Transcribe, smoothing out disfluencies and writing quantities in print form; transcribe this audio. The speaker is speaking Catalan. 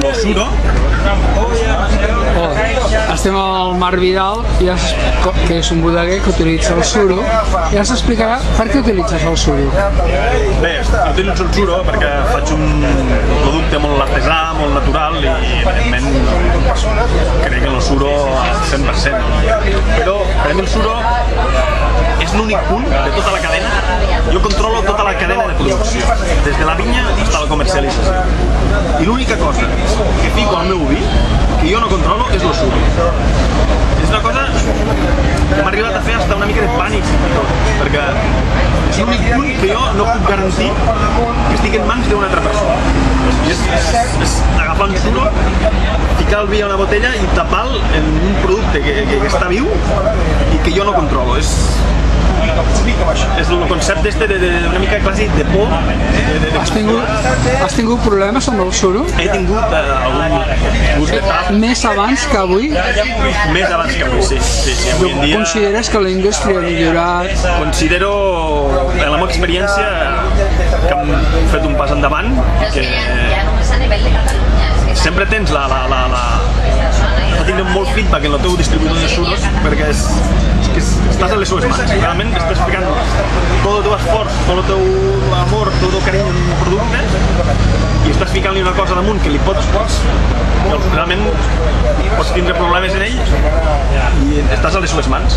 El suro. Estem al Marc Vidal, que és un bodeguer que utilitza el suro. Ja s'explicarà per què utilitzes el suro. Bé, utilitzo el suro perquè faig un producte molt artesà, molt natural i evidentment crec en el suro al 100%. Però per mi el suro és l'únic punt de tota la cadena. Jo controlo tota la cadena de producció, des de la vinya fins a la comercialització. I l'única cosa que fico al meu vi, que jo no controlo, és el suro. És una cosa que m'ha arribat a fer una mica de pànic, perquè és l'únic punt que jo no puc garantir que estic en mans d'una altra persona. I és agafar un suro, ficar el vi a una botella i tapar-lo en un producte que està viu i que jo no controlo. És el concepte d'una mica quasi de por. Has tingut problemes amb el suro? He tingut algun gust de tap. Més abans que avui? Més abans que avui, sí. Avui en dia... Consideres que la indústria ha millorat? Considero, en la meva experiència, que hem fet un pas endavant, que sempre tens tinc molt feedback en el teu distribuïdor de suros perquè estàs a les seves mans, realment estàs ficant tot el teu esforç, tot el teu amor, tot el carinyo en un producte i estàs ficant-li una cosa damunt que li realment pots tindre problemes en ell i estàs a les seves mans.